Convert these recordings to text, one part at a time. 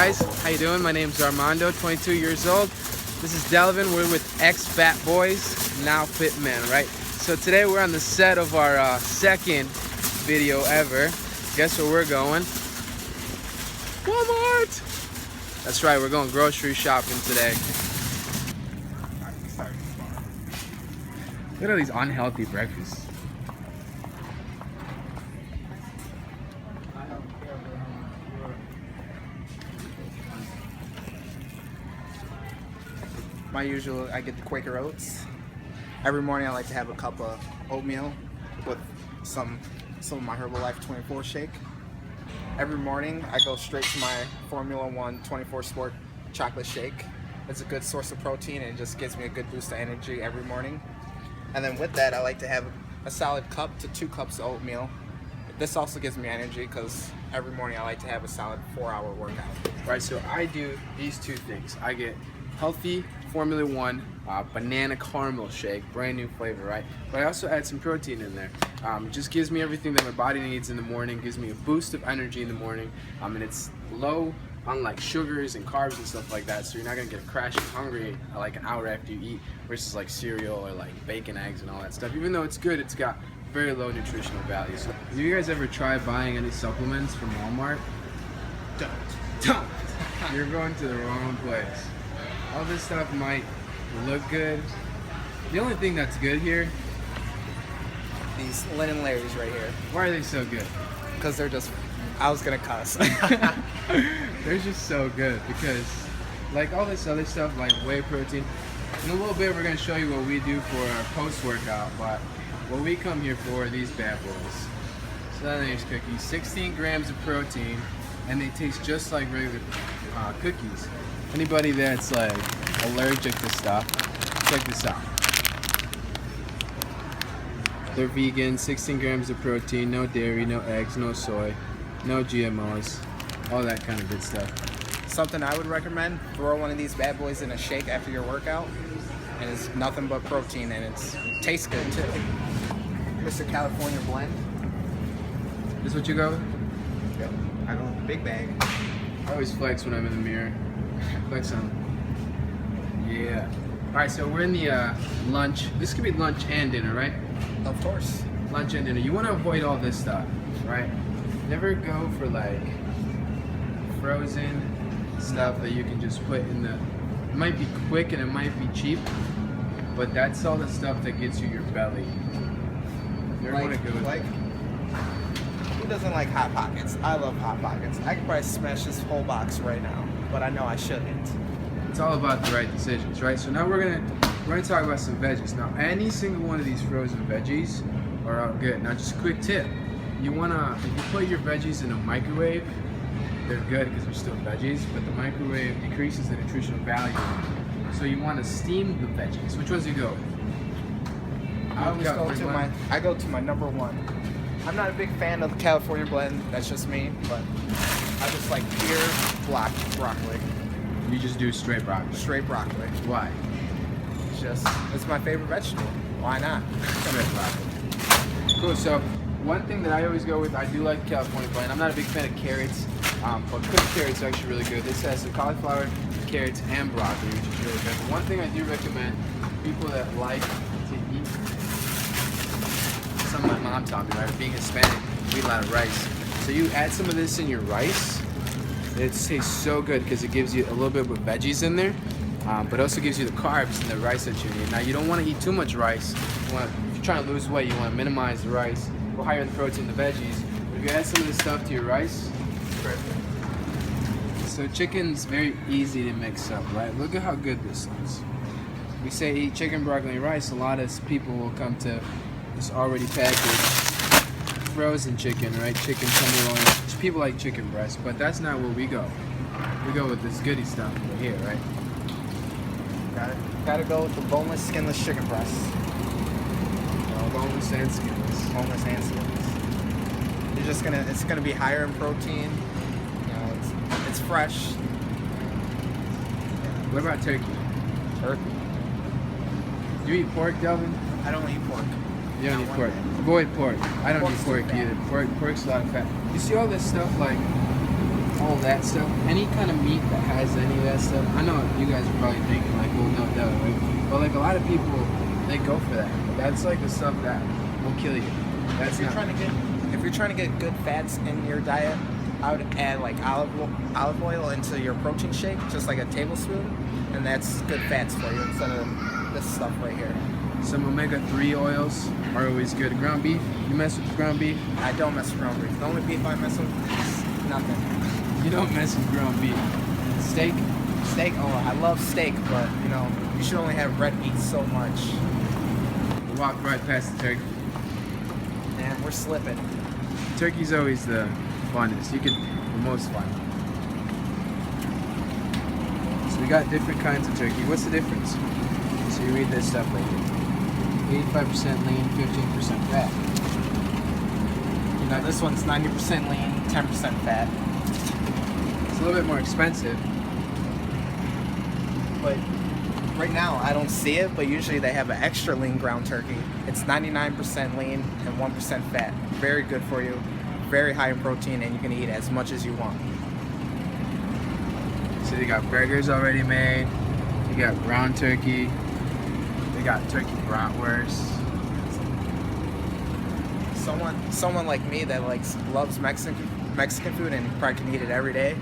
guys? How you doing? My name's Armando, 22 years old. This is Delvin. We're with XFat Boys, now Fit Men, right? So today we're on the set of our second video ever. Guess where we're going? Walmart! That's right, we're going grocery shopping today. Look at all these unhealthy breakfasts. My usual, I get the Quaker Oats. Every morning I like to have a cup of oatmeal with some of my Herbalife 24 shake. Every morning I go straight to my Formula 1 24 Sport chocolate shake. It's a good source of protein and it just gives me a good boost of energy every morning. And then with that I like to have a solid cup to 2 cups of oatmeal. This also gives me energy because every morning I like to have a solid 4-hour workout. Right, so I do these two things. I get healthy Formula 1 banana caramel shake, brand new flavor, right? But I also add some protein in there. It just gives me everything that my body needs in the morning, gives me a boost of energy in the morning, and it's low on like sugars and carbs and stuff like that, so you're not gonna get crashing hungry like an hour after you eat versus like cereal or like bacon, eggs, and all that stuff. Even though it's good, it's got very low nutritional value. So, have you guys ever tried buying any supplements from Walmart? Don't. You're going to the wrong place. All this stuff might look good. The only thing that's good here, These linen layers right here. why are they so good? Because they're just, I was gonna cuss. They're just so good because like all this other stuff like whey protein, in a little bit we're going to show you what we do for our post-workout, but what we come here for are these bad boys. So then there's cookies, 16 grams of protein, and they taste just like regular cookies. Anybody that's like allergic to stuff, check this out. They're vegan, 16 grams of protein, no dairy, no eggs, no soy, no GMOs, all that kind of good stuff. Something I would recommend, throw one of these bad boys in a shake after your workout, and it's nothing but protein, and it tastes good too. Mr. California Blend. This what you go with? Yep. I go with the big bag. I always flex when I'm in the mirror. Flex on. Yeah. Alright, so we're in the lunch. This could be lunch and dinner, right? Of course. Lunch and dinner. You want to avoid all this stuff, right? Never go for like frozen stuff that you can just put in the. It might be quick and it might be cheap, but that's all the stuff that gets you your belly. You never want to go with like, who doesn't like Hot Pockets? I love Hot Pockets. I could probably smash this whole box right now, but I know I shouldn't. It's all about the right decisions, right? So now we're gonna talk about some veggies. Now, any single one of these frozen veggies are all good. Now, just a quick tip: you wanna, if you put your veggies in a microwave, they're good because they're still veggies, but the microwave decreases the nutritional value. So you want to steam the veggies. Which ones do you go? I go to my number one. I'm not a big fan of the California Blend. That's just me, but I just like pure black broccoli. You just do straight broccoli. Straight broccoli. Why? It's my favorite vegetable. Why not? Straight broccoli. Cool. So one thing that I always go with, I do like California Blend. I'm not a big fan of carrots, but cooked carrots are actually really good. This has the cauliflower, carrots, and broccoli, which is really good. But one thing I do recommend people that like to eat, some of my mom taught me, right? Being Hispanic, we eat a lot of rice. So you add some of this in your rice. It tastes so good because it gives you a little bit of veggies in there, but also gives you the carbs and the rice that you need. Now you don't want to eat too much rice. If you're trying to lose weight, you want to minimize the rice, go higher in the protein, the veggies. But if you add some of this stuff to your rice, perfect. So chicken's very easy to mix up, right? Look at how good this looks. We say eat chicken, broccoli, and rice. A lot of people will come to this already packaged frozen chicken, right? Chicken tenderloin. People like chicken breast, but that's not where we go. We go with this goody stuff over here, right? Gotta go with the boneless, skinless chicken breast. Boneless and skinless. Boneless and skinless. It's gonna be higher in protein. You know, it's fresh. What about turkey? Turkey. Do you eat pork, Delvin? I don't eat pork. You don't eat pork. Avoid pork. I don't eat pork either. Pork's a lot of fat. You see all this stuff like all that stuff, any kind of meat that has any of that stuff. I know you guys are probably thinking like, well, no doubt, right? But like a lot of people, they go for that. That's like the stuff that will kill you. That's If you're trying to get good fats in your diet, I would add like olive oil into your protein shake, just like a tablespoon, and that's good fats for you instead of this stuff right here. Some omega-3 oils are always good. Ground beef, you mess with ground beef? I don't mess with ground beef. The only beef I mess with is nothing. You don't mess with ground beef. Steak? Steak? Oh, I love steak, but you know, you should only have red meat so much. You walk right past the turkey. And we're slipping. Turkey's always the funnest. The most fun. So we got different kinds of turkey. What's the difference? So you read this stuff right here. 85% lean, 15% fat. You know, this one's 90% lean, 10% fat. It's a little bit more expensive. But right now, I don't see it, but usually they have an extra lean ground turkey. It's 99% lean and 1% fat. Very good for you, very high in protein, and you can eat as much as you want. So they got burgers already made. You got ground turkey. They got turkey bratwurst. Someone like me that loves Mexican food and probably can eat it every day.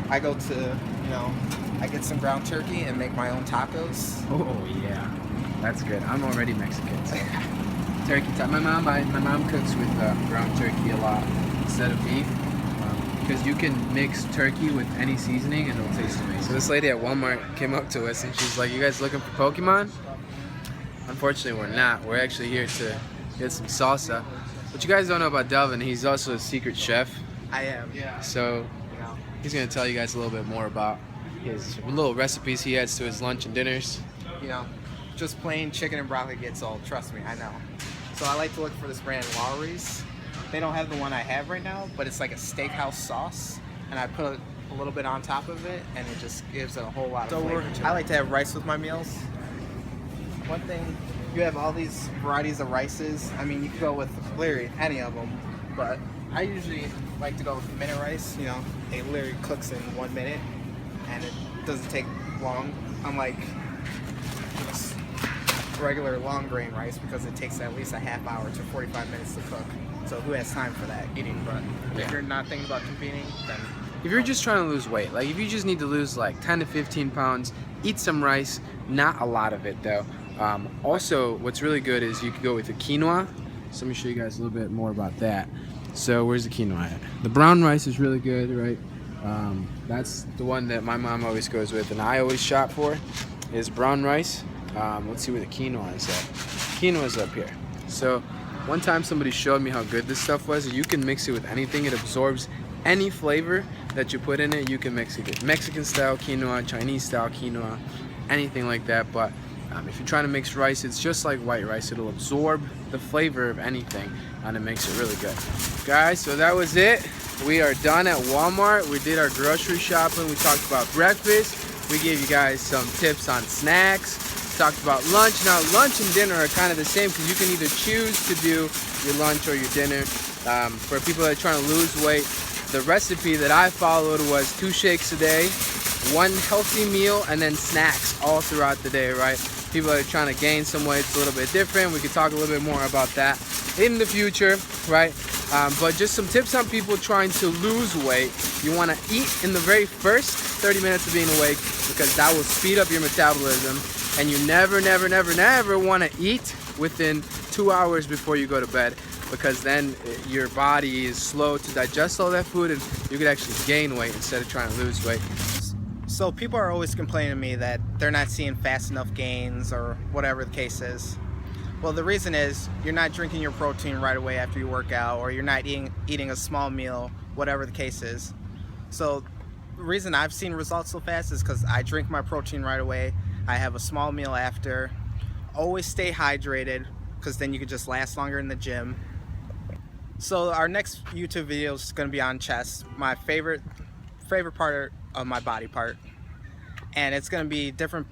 I go to, you know, I get some ground turkey and make my own tacos. Oh yeah, that's good. I'm already Mexican. So. Turkey time. My mom cooks with ground turkey a lot instead of beef, because you can mix turkey with any seasoning and it'll taste amazing. So this lady at Walmart came up to us and she's like, "You guys looking for Pokemon?" Unfortunately, we're not. We're actually here to get some salsa. What you guys don't know about Delvin, he's also a secret chef. I am. Yeah. So he's gonna tell you guys a little bit more about his little recipes he adds to his lunch and dinners. You know, just plain chicken and broccoli gets old. Trust me, I know. So I like to look for this brand, Lowry's. They don't have the one I have right now, but it's like a steakhouse sauce, and I put a little bit on top of it, and it just gives it a whole lot of flavor to it. I like to have rice with my meals. One thing, you have all these varieties of rices. I mean, you could go with literally any of them, but I usually like to go with minute rice. You know, it literally cooks in 1 minute, and it doesn't take long, unlike just regular long grain rice, because it takes at least a half hour to 45 minutes to cook. So who has time for that eating? But if you're not thinking about competing, then if you're just trying to lose weight, like if you just need to lose like 10 to 15 pounds, eat some rice, not a lot of it though. Also, what's really good is you could go with the quinoa. So let me show you guys a little bit more about that. So where's the quinoa at? The brown rice is really good, right? That's the one that my mom always goes with and I always shop for, is brown rice. Let's see where the quinoa is at. Quinoa is up here. So one time somebody showed me how good this stuff was. You can mix it with anything. It absorbs any flavor that you put in it. You can mix it. Mexican style quinoa, Chinese style quinoa, anything like that. But if you're trying to mix rice, it's just like white rice. It'll absorb the flavor of anything and it makes it really good. Guys, so that was it. We are done at Walmart. We did our grocery shopping. We talked about breakfast. We gave you guys some tips on snacks. Talked about lunch. Now lunch and dinner are kind of the same because you can either choose to do your lunch or your dinner. For people that are trying to lose weight, the recipe that I followed was 2 shakes a day, 1 healthy meal, and then snacks all throughout the day, right? People that are trying to gain some weight, it's a little bit different. We could talk a little bit more about that in the future, right? But just some tips on people trying to lose weight. You want to eat in the very first 30 minutes of being awake because that will speed up your metabolism. And you never want to eat within 2 hours before you go to bed, because then your body is slow to digest all that food and you could actually gain weight instead of trying to lose weight. So people are always complaining to me that they're not seeing fast enough gains or whatever the case is. Well, the reason is you're not drinking your protein right away after you work out, or you're not eating a small meal, whatever the case is. So the reason I've seen results so fast is because I drink my protein right away. I have a small meal after. Always stay hydrated, because then you can just last longer in the gym. So our next YouTube video is going to be on chest, my favorite part of my body part, and it's going to be different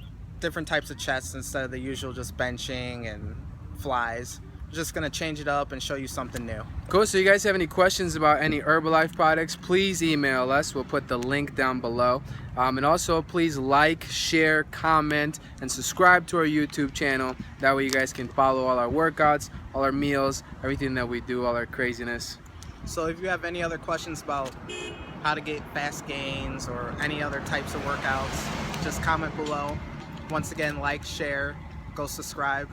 types of chests instead of the usual just benching and flies. Just gonna change it up and show you something new. Cool. So you guys have any questions about any Herbalife products, please email us. We'll put the link down below. And also please like, share, comment, and subscribe to our YouTube channel. That way you guys can follow all our workouts, all our meals, everything that we do, all our craziness. So if you have any other questions about how to get fast gains or any other types of workouts, just comment below. Once again, like, share, go subscribe.